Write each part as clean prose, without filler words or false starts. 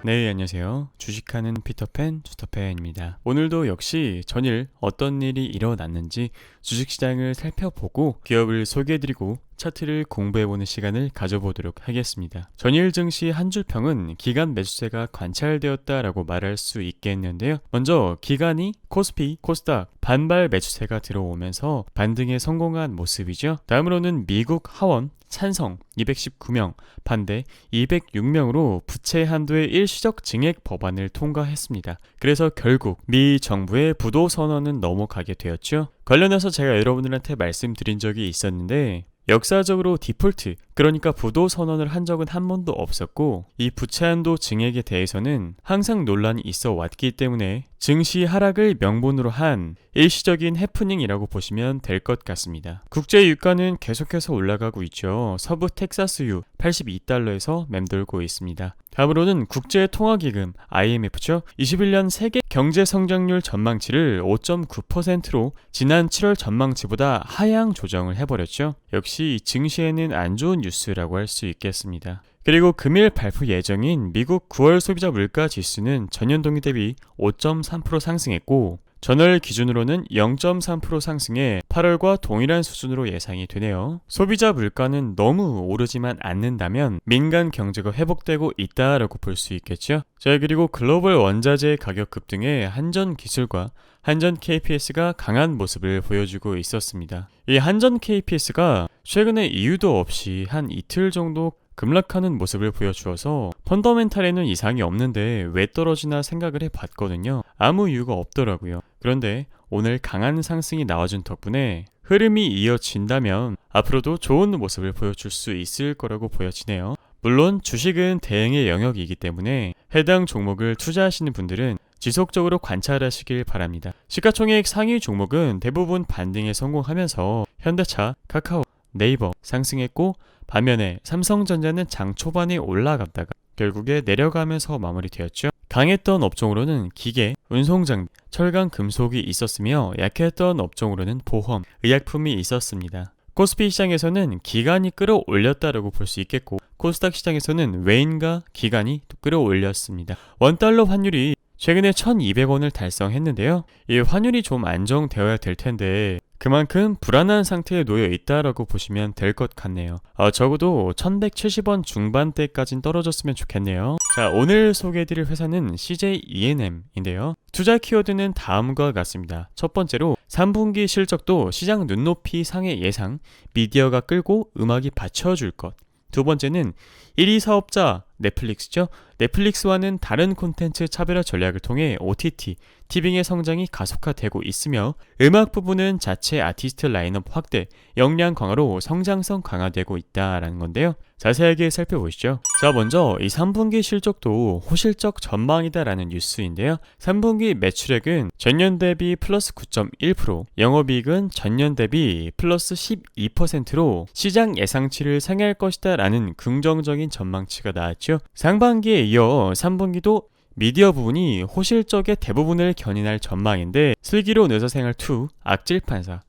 네, 안녕하세요. 주식하는 피터팬, 주터팬입니다. 오늘도 역시 전일 어떤 일이 일어났는지 주식시장을 살펴보고 기업을 소개해드리고 차트를 공부해보는 시간을 가져보도록 하겠습니다. 전일 증시 한 줄평은 기간 매수세가 관찰되었다라고 말할 수 있겠는데요. 먼저 기간이 코스피, 코스닥 반발 매수세가 들어오면서 반등에 성공한 모습이죠. 다음으로는 미국 하원 찬성 219명, 반대 206명으로 부채 한도의 일시적 증액 법안을 통과했습니다. 그래서 결국 미 정부의 부도 선언은 넘어가게 되었죠. 관련해서 제가 여러분들한테 말씀드린 적이 있었는데 역사적으로 디폴트, 그러니까 부도 선언을 한 적은 한 번도 없었고 이 부채 한도 증액에 대해서는 항상 논란이 있어 왔기 때문에 증시 하락을 명분으로 한 일시적인 해프닝이라고 보시면 될 것 같습니다. 국제 유가는 계속해서 올라가고 있죠. 서부 텍사스유 82달러에서 맴돌고 있습니다. 다음으로는 국제통화기금 IMF죠. 21년 세계 경제 성장률 전망치를 5.9%로 지난 7월 전망치보다 하향 조정을 해버렸죠. 역시 증시에는 안 좋은 뉴스라고 할 수 있겠습니다. 그리고 금일 발표 예정인 미국 9월 소비자 물가 지수는 전년 동기 대비 5.3% 상승했고 전월 기준으로는 0.3% 상승해 8월과 동일한 수준으로 예상이 되네요. 소비자 물가는 너무 오르지만 않는다면 민간 경제가 회복되고 있다라고 볼 수 있겠죠. 자, 그리고 글로벌 원자재 가격 급등에 한전 기술과 한전 KPS가 강한 모습을 보여주고 있었습니다. 이 한전 KPS가 최근에 이유도 없이 한 이틀 정도 급락하는 모습을 보여주어서 펀더멘탈에는 이상이 없는데 왜 떨어지나 생각을 해봤거든요. 아무 이유가 없더라고요. 그런데 오늘 강한 상승이 나와준 덕분에 흐름이 이어진다면 앞으로도 좋은 모습을 보여줄 수 있을 거라고 보여지네요. 물론 주식은 대응의 영역이기 때문에 해당 종목을 투자하시는 분들은 지속적으로 관찰하시길 바랍니다. 시가총액 상위 종목은 대부분 반등에 성공하면서 현대차, 카카오, 네이버 상승했고 반면에 삼성전자는 장 초반에 올라갔다가 결국에 내려가면서 마무리되었죠. 강했던 업종으로는 기계, 운송장비, 철강, 금속이 있었으며 약했던 업종으로는 보험, 의약품이 있었습니다. 코스피 시장에서는 기관이 끌어올렸다라고 볼 수 있겠고 코스닥 시장에서는 외인과 기관이 끌어올렸습니다. 원달러 환율이 최근에 1200원을 달성했는데요. 이 환율이 좀 안정되어야 될 텐데 그만큼 불안한 상태에 놓여 있다라고 보시면 될 것 같네요. 적어도 1170원 중반대까진 떨어졌으면 좋겠네요. 자, 오늘 소개해드릴 회사는 CJ ENM인데요. 투자 키워드는 다음과 같습니다. 첫 번째로 3분기 실적도 시장 눈높이 상의 예상, 미디어가 끌고 음악이 받쳐줄 것. 두 번째는 1위 사업자 넷플릭스죠. 넷플릭스와는 다른 콘텐츠 차별화 전략을 통해 OTT, 티빙의 성장이 가속화되고 있으며 음악 부분은 자체 아티스트 라인업 확대, 역량 강화로 성장성 강화되고 있다라는 건데요. 자세하게 살펴보시죠. 자, 먼저 이 3분기 실적도 호실적 전망이다라는 뉴스인데요. 3분기 매출액은 전년 대비 플러스 9.1%, 영업이익은 전년 대비 플러스 12%로 시장 예상치를 상회할 것이다 라는 긍정적인 전망치가 나왔죠. 상반기에 이어 3분기도 미디어 부분이 호실적의 대부분을 견인할 전망인데 슬기로운 의사생활2, 악질판사,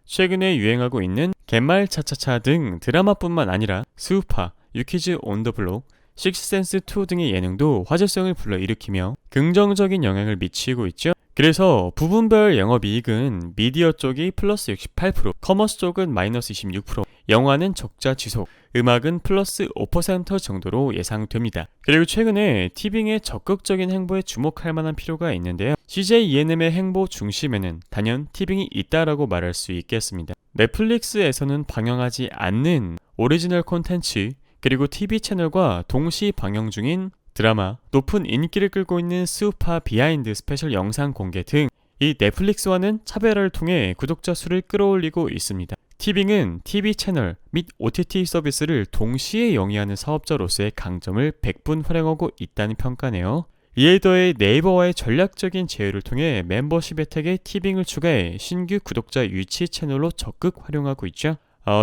최근에 유행하고 있는 갯말 차차차 등 드라마뿐만 아니라 스우파, 유키즈 온 더 블록, 식스센스2 등의 예능도 화제성을 불러일으키며 긍정적인 영향을 미치고 있죠. 그래서 부분별 영업이익은 미디어 쪽이 플러스 68%, 커머스 쪽은 마이너스 26%, 영화는 적자 지속, 음악은 플러스 5% 정도로 예상됩니다. 그리고 최근에 티빙의 적극적인 행보에 주목할 만한 필요가 있는데요. CJ ENM의 행보 중심에는 단연 티빙이 있다라고 말할 수 있겠습니다. 넷플릭스에서는 방영하지 않는 오리지널 콘텐츠, 그리고 TV 채널과 동시 방영 중인 드라마, 높은 인기를 끌고 있는 스우파 비하인드 스페셜 영상 공개 등 이 넷플릭스와는 차별화를 통해 구독자 수를 끌어올리고 있습니다. 티빙은 TV 채널 및 OTT 서비스를 동시에 영위하는 사업자로서의 강점을 100분 활용하고 있다는 평가네요. 이에 더해 네이버와의 전략적인 제휴를 통해 멤버십 혜택에 티빙을 추가해 신규 구독자 유치 채널로 적극 활용하고 있죠.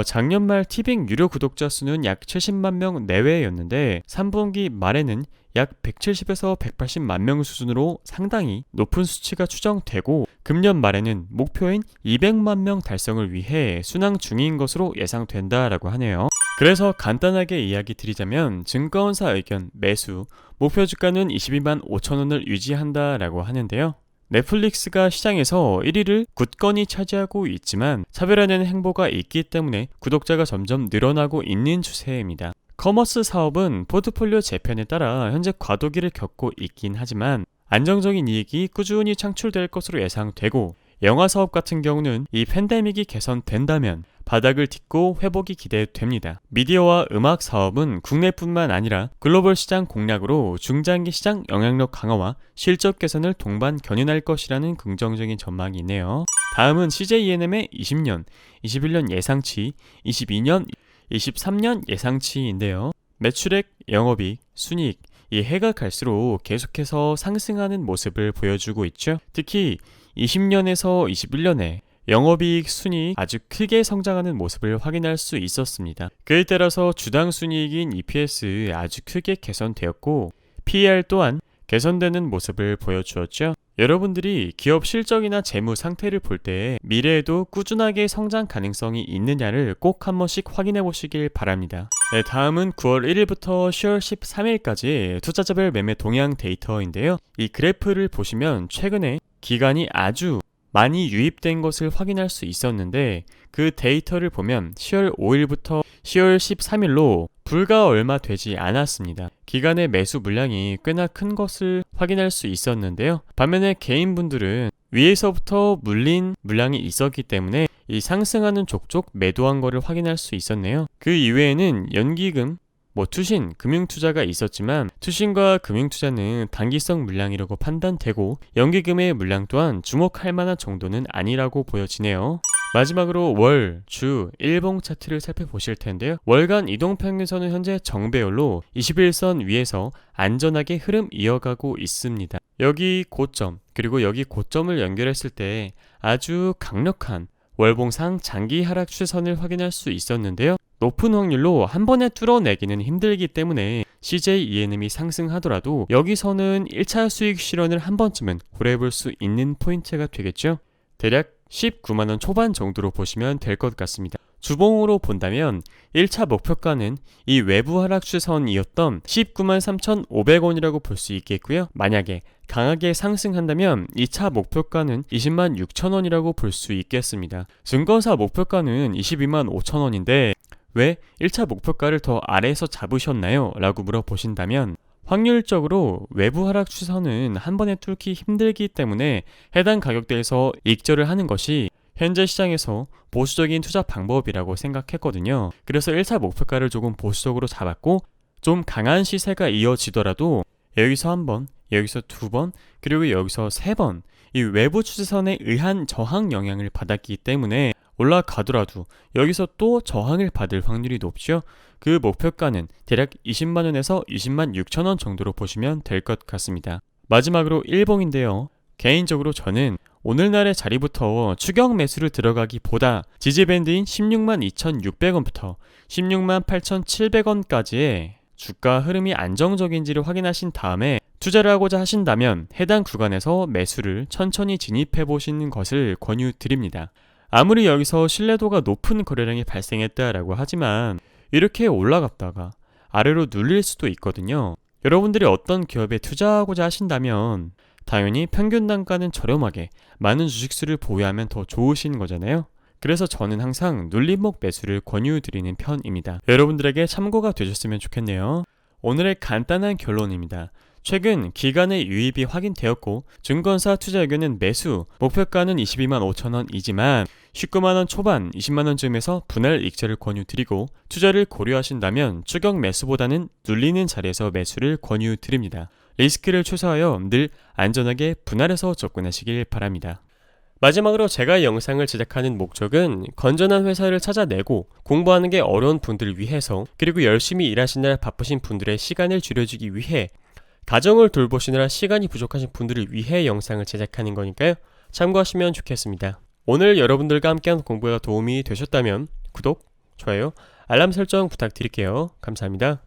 작년 말 티빙 유료 구독자 수는 약 70만 명 내외였는데 3분기 말에는 약 170에서 180만 명 수준으로 상당히 높은 수치가 추정되고 금년 말에는 목표인 200만 명 달성을 위해 순항 중인 것으로 예상된다라고 하네요. 그래서 간단하게 이야기 드리자면 증권사 의견 매수, 목표 주가는 22만 5천 원을 유지한다라고 하는데요. 넷플릭스가 시장에서 1위를 굳건히 차지하고 있지만 차별화되는 행보가 있기 때문에 구독자가 점점 늘어나고 있는 추세입니다. 커머스 사업은 포트폴리오 재편에 따라 현재 과도기를 겪고 있긴 하지만 안정적인 이익이 꾸준히 창출될 것으로 예상되고, 영화 사업 같은 경우는 이 팬데믹이 개선된다면 바닥을 딛고 회복이 기대됩니다. 미디어와 음악 사업은 국내뿐만 아니라 글로벌 시장 공략으로 중장기 시장 영향력 강화와 실적 개선을 동반 견인할 것이라는 긍정적인 전망이 있네요. 다음은 CJ ENM의 20년, 21년 예상치, 22년, 23년 예상치인데요. 매출액, 영업이익, 순이익, 이 해가 갈수록 계속해서 상승하는 모습을 보여주고 있죠. 특히 20년에서 21년에 영업이익 순이익 아주 크게 성장하는 모습을 확인할 수 있었습니다. 그에 따라서 주당 순이익인 EPS 아주 크게 개선되었고 PER 또한 개선되는 모습을 보여주었죠. 여러분들이 기업 실적이나 재무 상태를 볼 때 미래에도 꾸준하게 성장 가능성이 있느냐를 꼭 한 번씩 확인해 보시길 바랍니다. 네, 다음은 9월 1일부터 10월 13일까지 투자자별 매매 동향 데이터인데요. 이 그래프를 보시면 최근에 기간이 아주 많이 유입된 것을 확인할 수 있었는데, 그 데이터를 보면 10월 5일부터 10월 13일로 불과 얼마 되지 않았습니다. 기간의 매수 물량이 꽤나 큰 것을 확인할 수 있었는데요. 반면에 개인분들은 위에서부터 물린 물량이 있었기 때문에 이 상승하는 족족 매도한 거를 확인할 수 있었네요. 그 이외에는 연기금, 투신, 금융투자가 있었지만 투신과 금융투자는 단기성 물량이라고 판단되고 연기금의 물량 또한 주목할 만한 정도는 아니라고 보여지네요. 마지막으로 월, 주, 일봉 차트를 살펴보실 텐데요. 월간 이동평균선은 현재 정배열로 21선 위에서 안전하게 흐름 이어가고 있습니다. 여기 고점, 그리고 여기 고점을 연결했을 때 아주 강력한 월봉상 장기 하락 추세선을 확인할 수 있었는데요. 높은 확률로 한 번에 뚫어내기는 힘들기 때문에 CJ ENM이 상승하더라도 여기서는 1차 수익 실현을 한 번쯤은 고려해볼 수 있는 포인트가 되겠죠. 대략 19만원 초반 정도로 보시면 될 것 같습니다. 주봉으로 본다면 1차 목표가는 이 외부 하락 추세선이었던 19만 3,500원이라고 볼 수 있겠고요. 만약에 강하게 상승한다면 2차 목표가는 20만 6천원이라고 볼 수 있겠습니다. 증권사 목표가는 22만 5천원인데 왜 1차 목표가를 더 아래에서 잡으셨나요? 라고 물어보신다면 확률적으로 외부 하락 추세선은 한 번에 뚫기 힘들기 때문에 해당 가격대에서 익절을 하는 것이 현재 시장에서 보수적인 투자 방법이라고 생각했거든요. 그래서 1차 목표가를 조금 보수적으로 잡았고, 좀 강한 시세가 이어지더라도 여기서 한 번, 여기서 두 번, 그리고 여기서 세 번 이 외부 추세선에 의한 저항 영향을 받았기 때문에 올라가더라도 여기서 또 저항을 받을 확률이 높죠. 그 목표가는 대략 20만원에서 20만 6천원 정도로 보시면 될 것 같습니다. 마지막으로 일봉인데요. 개인적으로 저는 오늘날의 자리부터 추격 매수를 들어가기보다 지지밴드인 16만 2,600원부터 16만 8,700원까지의 주가 흐름이 안정적인지를 확인하신 다음에 투자를 하고자 하신다면 해당 구간에서 매수를 천천히 진입해 보시는 것을 권유드립니다. 아무리 여기서 신뢰도가 높은 거래량이 발생했다라고 하지만 이렇게 올라갔다가 아래로 눌릴 수도 있거든요. 여러분들이 어떤 기업에 투자하고자 하신다면 당연히 평균 단가는 저렴하게 많은 주식수를 보유하면 더 좋으신 거잖아요. 그래서 저는 항상 눌림목 매수를 권유드리는 편입니다. 여러분들에게 참고가 되셨으면 좋겠네요. 오늘의 간단한 결론입니다. 최근 기간의 유입이 확인되었고 증권사 투자 의견은 매수, 목표가는 22만 5천원이지만 19만원 초반 20만원쯤에서 분할 익절을 권유드리고, 투자를 고려하신다면 추격 매수보다는 눌리는 자리에서 매수를 권유드립니다. 리스크를 최소화하여 늘 안전하게 분할해서 접근하시길 바랍니다. 마지막으로 제가 이 영상을 제작하는 목적은 건전한 회사를 찾아내고 공부하는 게 어려운 분들을 위해서, 그리고 열심히 일하시느라 바쁘신 분들의 시간을 줄여주기 위해, 가정을 돌보시느라 시간이 부족하신 분들을 위해 영상을 제작하는 거니까요. 참고하시면 좋겠습니다. 오늘 여러분들과 함께한 공부가 도움이 되셨다면 구독, 좋아요, 알람 설정 부탁드릴게요. 감사합니다.